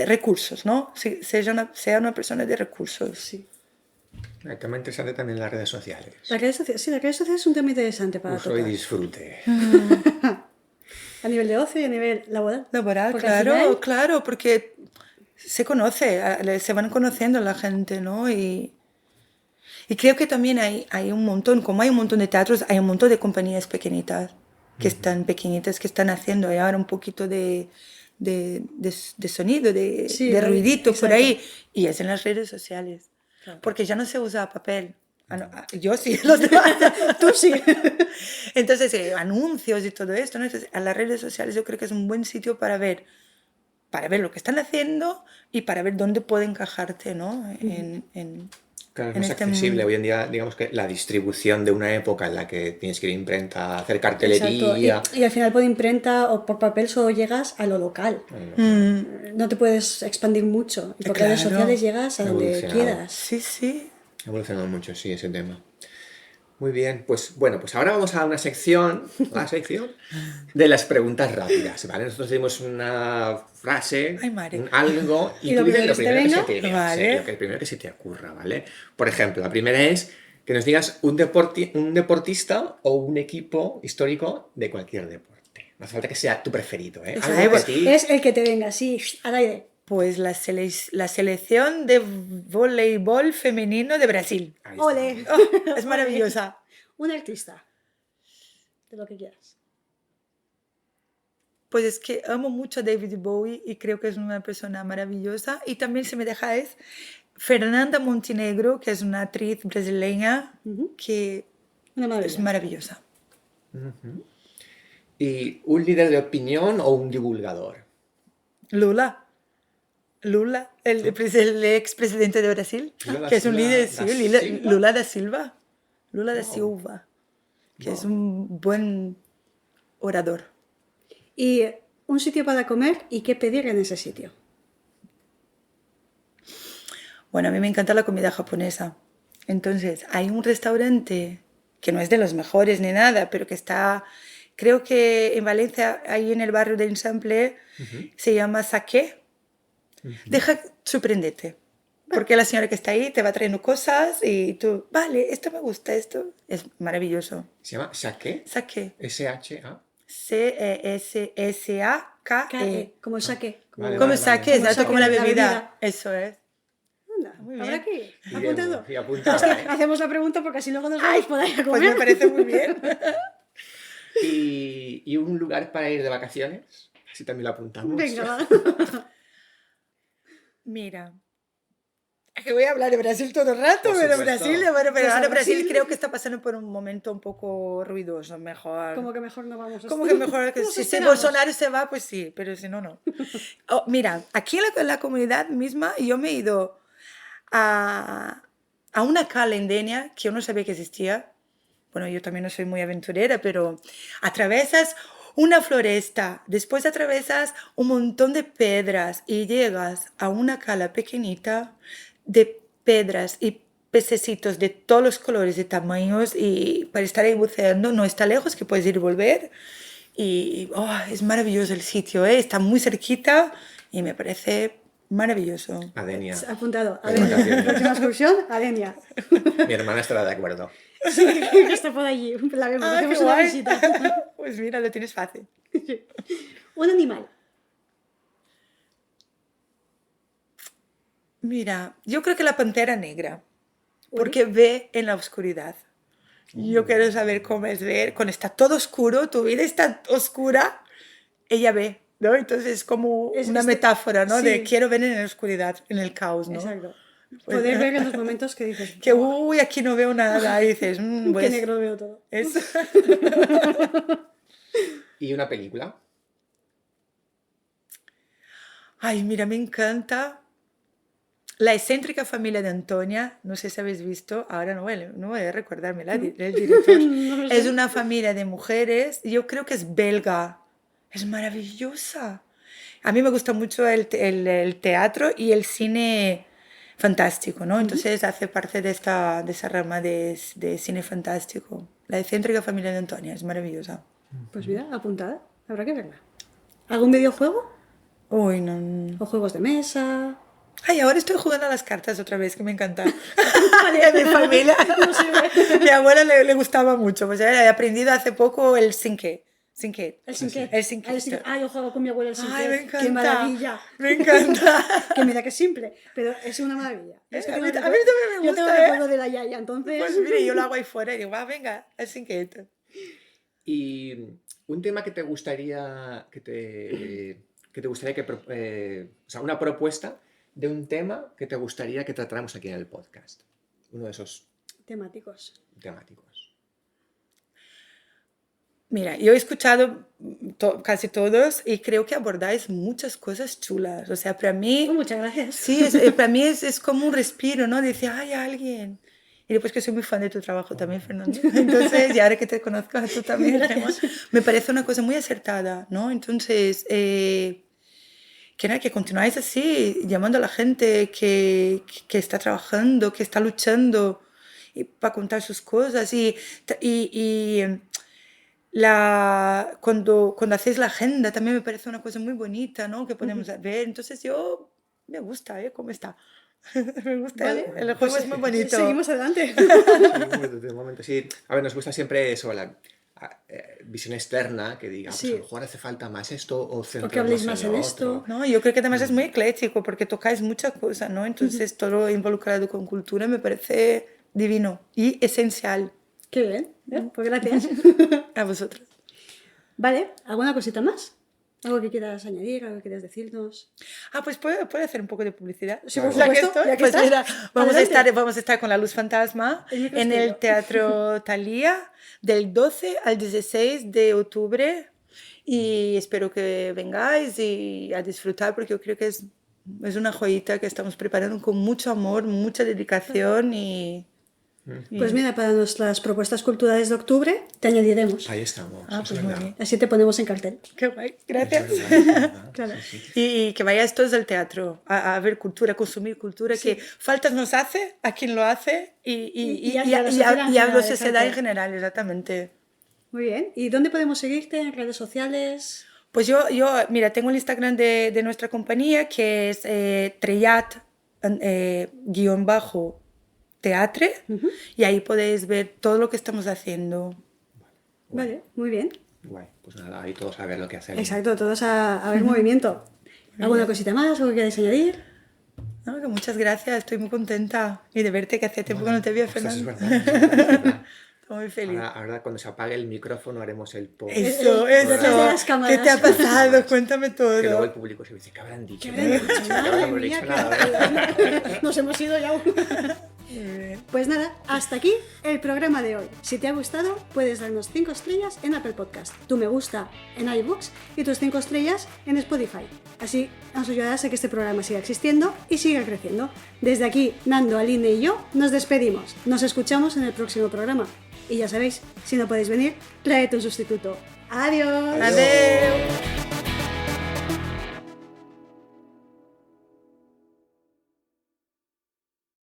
Speaker 3: recursos, ¿no? Sea una persona de recursos.
Speaker 1: Sí.
Speaker 2: El tema interesante también las redes sociales.
Speaker 1: Las redes sociales, sí, las redes sociales es un tema interesante para
Speaker 2: Uso y
Speaker 1: tocar.
Speaker 2: disfrute.
Speaker 1: A nivel de ocio y a nivel laboral.
Speaker 3: Laboral,
Speaker 1: Porque al
Speaker 3: claro,
Speaker 1: final-
Speaker 3: claro, porque se conoce, se van conociendo la gente, ¿no? Y creo que también hay un montón, como hay un montón de teatros, hay un montón de compañías pequeñitas que están pequeñitas, que están haciendo ahora un poquito de sonido,
Speaker 1: Sí,
Speaker 3: de ruidito por
Speaker 1: exacto.
Speaker 3: ahí, y es en las redes sociales,
Speaker 1: Claro.
Speaker 3: porque ya no se usa papel. Yo sí, los demás.
Speaker 1: Tú sí.
Speaker 3: Entonces, anuncios y todo esto, ¿no? Entonces, a las redes sociales yo creo que es un buen sitio para ver lo que están haciendo y para ver dónde puede encajarte, ¿no?
Speaker 2: Claro, es
Speaker 3: en
Speaker 2: más
Speaker 3: este
Speaker 2: accesible.
Speaker 3: mundo.
Speaker 2: Hoy en día, digamos que la distribución de una época en la que tienes que ir a imprenta, hacer
Speaker 1: Exacto.
Speaker 2: cartelería.
Speaker 1: Y al final por imprenta o por papel solo llegas a lo local. No te puedes expandir mucho. Y por redes
Speaker 3: Claro.
Speaker 1: sociales llegas a donde
Speaker 2: Evolucionado.
Speaker 1: quieras.
Speaker 3: Sí, sí.
Speaker 2: Ha evolucionado mucho, sí, ese tema. Muy bien, pues bueno, pues ahora vamos a una sección, la sección de las preguntas rápidas, ¿vale? Nosotros dimos una frase,
Speaker 3: Ay, madre.
Speaker 2: algo, y
Speaker 1: ¿Y
Speaker 2: tú
Speaker 1: lo
Speaker 2: dices
Speaker 1: primero
Speaker 2: lo
Speaker 1: que se
Speaker 2: primero
Speaker 1: te
Speaker 2: que se te
Speaker 1: venga?
Speaker 2: venga, sí,
Speaker 3: Vale.
Speaker 2: lo primero que se te ocurra, ¿vale? Por ejemplo, la primera es que nos digas un deportista o un equipo histórico de cualquier deporte. No hace falta que sea tu preferido, ¿eh?
Speaker 1: Eso
Speaker 2: Algo que a
Speaker 1: es,
Speaker 2: ti...
Speaker 1: es el que te venga, sí, al aire.
Speaker 3: Pues la selección de voleibol femenino de Brasil.
Speaker 2: Ahí está.
Speaker 1: Ole.
Speaker 3: Oh, es maravillosa.
Speaker 1: Un artista, de lo que quieras.
Speaker 3: Pues es que amo mucho a David Bowie y creo que es una persona maravillosa. Y también, si me dejáis, Fernanda Montenegro, que es una actriz brasileña
Speaker 1: Ujú.
Speaker 3: que
Speaker 1: Una
Speaker 3: es
Speaker 1: maravilla.
Speaker 3: maravillosa.
Speaker 2: ¿Y un líder de opinión o un divulgador?
Speaker 3: Lula. Lula, el expresidente de Brasil,
Speaker 2: Lula
Speaker 3: que es un
Speaker 2: Silva
Speaker 3: líder,
Speaker 2: da
Speaker 3: sí,
Speaker 2: Silva.
Speaker 3: Lula da Silva. Lula da
Speaker 2: Wow.
Speaker 3: Silva, que es
Speaker 2: Wow.
Speaker 3: un buen orador.
Speaker 1: Y un sitio para comer y qué pedir en ese sitio.
Speaker 3: Bueno, a mí me encanta la comida japonesa. Entonces, hay un restaurante que no es de los mejores ni nada, pero que está, creo que en Valencia, ahí en el barrio de Ensample, se llama Sake. Deja sorprenderte. Porque la señora que está ahí te va trayendo cosas y tú, vale, esto me gusta, esto es maravilloso.
Speaker 2: ¿Se llama Sake?
Speaker 3: Sake.
Speaker 2: S-H-A.
Speaker 3: C-E-S-S-A-K-E.
Speaker 1: Como el saque.
Speaker 2: Vale,
Speaker 3: Como
Speaker 2: vale,
Speaker 3: sake,
Speaker 2: vale.
Speaker 3: exacto, como
Speaker 1: sake
Speaker 3: la
Speaker 1: de la
Speaker 3: bebida.
Speaker 1: bebida.
Speaker 3: Eso es.
Speaker 1: Anda,
Speaker 3: Muy
Speaker 1: habrá
Speaker 3: bien.
Speaker 1: que ir.
Speaker 2: Bien,
Speaker 1: Apuntado.
Speaker 2: y apuntado, ¿eh?
Speaker 1: Hacemos la pregunta porque así luego nos vamos por ahí a
Speaker 3: Pues
Speaker 1: comer.
Speaker 3: me parece muy bien.
Speaker 2: ¿Y un lugar para ir de vacaciones? Así también lo apuntamos.
Speaker 1: Venga, va.
Speaker 3: Mira, es que voy a hablar de Brasil todo el rato,
Speaker 2: Por
Speaker 3: pero
Speaker 2: supuesto.
Speaker 3: Brasil, bueno, pero
Speaker 1: Pues a
Speaker 3: ahora Brasil
Speaker 1: Brasil.
Speaker 3: creo que está pasando por un momento un poco ruidoso, mejor.
Speaker 1: Como que mejor no vamos a
Speaker 3: Como que mejor que
Speaker 1: Nos
Speaker 3: si
Speaker 1: esperamos.
Speaker 3: Bolsonaro se va, pues sí, pero si no, no. Oh, mira, aquí en la comunidad misma yo me he ido a una cala en Denia que yo no sabía que existía. Bueno, yo también no soy muy aventurera, pero atravesas una floresta, después atravesas un montón de piedras y llegas a una cala pequeñita de piedras y pececitos de todos los colores y tamaños y para estar ahí buceando no está lejos, que puedes ir y volver. Y oh, es maravilloso el sitio, ¿eh? Está muy cerquita y me parece maravilloso.
Speaker 2: Adenia.
Speaker 1: Apuntado.
Speaker 2: De
Speaker 1: Adenia.
Speaker 2: vacaciones.
Speaker 1: Próxima excursión, Adenia.
Speaker 2: Mi hermana estará de acuerdo.
Speaker 1: Sí, que está por allí. La vemos,
Speaker 3: Ah,
Speaker 1: hacemos
Speaker 3: qué
Speaker 1: una
Speaker 3: guay.
Speaker 1: visita.
Speaker 3: Pues mira, lo tienes fácil.
Speaker 1: Un animal.
Speaker 3: Mira, yo creo que la pantera negra, porque ve en la oscuridad. Yo quiero saber cómo es ver, cuando está todo oscuro, tu vida está oscura, ella ve, ¿no? Entonces es como
Speaker 1: Es-
Speaker 3: una
Speaker 1: es-
Speaker 3: metáfora, ¿no?
Speaker 1: sí.
Speaker 3: De quiero ver en la oscuridad, en el caos, ¿no?
Speaker 1: Exacto.
Speaker 3: Pues-
Speaker 1: Poder ver en los momentos que dices
Speaker 3: Que, uy, aquí no veo nada, y dices,
Speaker 1: qué
Speaker 3: pues,
Speaker 1: negro veo todo.
Speaker 3: es...
Speaker 2: ¿Y una película?
Speaker 3: Ay, mira, me encanta La excéntrica familia de Antonia. No sé si habéis visto, ahora no voy a recordarme el director.
Speaker 1: No lo sé.
Speaker 3: Es una familia de mujeres, yo creo que es belga. Es maravillosa. A mí me gusta mucho el teatro y el cine fantástico, ¿no? Entonces hace parte de esa rama de cine fantástico. La excéntrica familia de Antonia es maravillosa.
Speaker 1: Pues mira, apuntada. Habrá que verla. ¿Algún videojuego?
Speaker 3: Uy, no.
Speaker 1: ¿O juegos de mesa?
Speaker 3: Ay, ahora estoy jugando a las cartas otra vez, que me encanta. A mi familia, mi abuela le gustaba mucho. Pues he aprendido hace poco el cinqué.
Speaker 1: El sinqué.
Speaker 3: El cinqué.
Speaker 1: Ah, yo juego con mi abuela el sinqué.
Speaker 3: Ay, me encanta.
Speaker 1: ¡Qué maravilla!
Speaker 3: Me encanta.
Speaker 1: Que mira que es simple, pero es una maravilla. Es que
Speaker 3: A mí
Speaker 1: tengo
Speaker 3: también me
Speaker 1: Yo tengo
Speaker 3: gusta, ¿eh?
Speaker 1: recuerdo de la yaya, entonces...
Speaker 3: Pues mire, yo lo hago ahí fuera y digo, va, venga, el cinqué.
Speaker 2: Y un tema que te gustaría que o sea, una propuesta de un tema que te gustaría que tratáramos aquí en el podcast. Uno de esos
Speaker 1: Temáticos.
Speaker 2: temáticos.
Speaker 3: Mira, yo he escuchado casi todos y creo que abordáis muchas cosas chulas. O sea, para mí...
Speaker 1: Oh, muchas gracias.
Speaker 3: Sí, para mí es como un respiro, ¿no? Decir, ay, alguien. Y después que soy muy fan de tu trabajo también, Fernando. Entonces, y ahora que te conozco a tú también, me parece una cosa muy acertada, ¿no? Entonces, que nada, que continuáis así, llamando a la gente que está trabajando, que está luchando para contar sus cosas. Cuando hacéis la agenda también me parece una cosa muy bonita, ¿no? Que podemos ver. Entonces yo me gusta, ¿cómo está? Me gusta,
Speaker 1: Vale,
Speaker 3: el juego es muy bonito.
Speaker 1: Seguimos adelante.
Speaker 2: De momento, sí. A ver, nos gusta siempre eso, la visión externa, que diga,
Speaker 1: Sí.
Speaker 2: pues a lo mejor hace falta más esto o
Speaker 1: que habléis
Speaker 2: centrarnos
Speaker 1: más
Speaker 2: en
Speaker 1: en
Speaker 2: lo
Speaker 1: esto.
Speaker 2: otro.
Speaker 3: No, yo creo que además es muy ecléctico porque tocáis muchas cosas, ¿no? Entonces todo involucrado con cultura me parece divino y esencial.
Speaker 1: Qué bien, pues gracias.
Speaker 3: A vosotros.
Speaker 1: Vale, ¿alguna cosita más? ¿Algo que quieras añadir? ¿Algo que quieras decirnos?
Speaker 3: Pues puedo hacer un poco de publicidad.
Speaker 1: Sí, por
Speaker 3: Ya que
Speaker 1: supuesto,
Speaker 3: estoy,
Speaker 1: ya que
Speaker 3: pues
Speaker 1: estás.
Speaker 3: mira,
Speaker 1: Adelante.
Speaker 3: vamos a estar con La Luz Fantasma
Speaker 1: El micro
Speaker 3: en
Speaker 1: es
Speaker 3: el
Speaker 1: tuyo.
Speaker 3: Teatro Thalía del 12 al 16 de octubre y espero que vengáis y a disfrutar porque yo creo que es una joyita que estamos preparando con mucho amor, mucha dedicación y
Speaker 1: Pues mira, para nuestras propuestas culturales de octubre te añadiremos.
Speaker 2: Ahí estamos.
Speaker 3: Ah,
Speaker 2: es
Speaker 3: pues muy
Speaker 2: verdad.
Speaker 3: bien.
Speaker 1: Así te ponemos en cartel.
Speaker 3: Qué guay,
Speaker 2: Es
Speaker 3: gracias.
Speaker 2: verdad, es verdad.
Speaker 1: Claro.
Speaker 2: Sí, sí.
Speaker 3: Y que vayáis todos al teatro a ver cultura, a consumir cultura, que faltas nos hace a quien lo hace
Speaker 1: Y a la sociedad en
Speaker 3: y a la
Speaker 1: general,
Speaker 3: sociedad en
Speaker 1: exacto.
Speaker 3: general, exactamente.
Speaker 1: Muy bien. ¿Y dónde podemos seguirte? ¿En redes sociales?
Speaker 3: Pues mira, tengo el Instagram de nuestra compañía que es Trellat _teatre y ahí podéis ver todo lo que estamos haciendo.
Speaker 1: Vale, muy bien.
Speaker 2: Guay. Pues nada, ahí todos a ver lo que hacemos.
Speaker 1: Exacto, todos a ver movimiento. ¿Alguna cosita más? ¿Algo que queráis añadir?
Speaker 3: No, que muchas gracias, estoy muy contenta y de verte que hace tiempo que no te veía,
Speaker 2: Ostras, es
Speaker 3: Fernando.
Speaker 2: verdad, es verdad.
Speaker 3: Estoy muy feliz.
Speaker 2: Ahora cuando se apague el micrófono haremos el post.
Speaker 3: Eso,
Speaker 1: Detrás de las
Speaker 3: eso.
Speaker 1: cámaras.
Speaker 3: ¿Qué te ha pasado? Cuéntame
Speaker 2: Que luego
Speaker 3: todo.
Speaker 2: el público se dice, ¿qué habrán dicho?
Speaker 1: ¿Qué habrán dicho?
Speaker 2: ¿Qué habrán
Speaker 1: Madre
Speaker 2: dicho?
Speaker 1: mía,
Speaker 2: Nada.
Speaker 1: Nos hemos ido ya. Pues nada, hasta aquí el programa de hoy. Si te ha gustado, puedes darnos 5 estrellas en Apple Podcast, tu me gusta en iBooks y tus 5 estrellas en Spotify. Así nos ayudarás a que este programa siga existiendo y siga creciendo. Desde aquí, Nando, Aline y yo nos despedimos. Nos escuchamos en el próximo programa. Y ya sabéis, si no podéis venir, traed un sustituto. ¡Adiós!
Speaker 3: Adiós.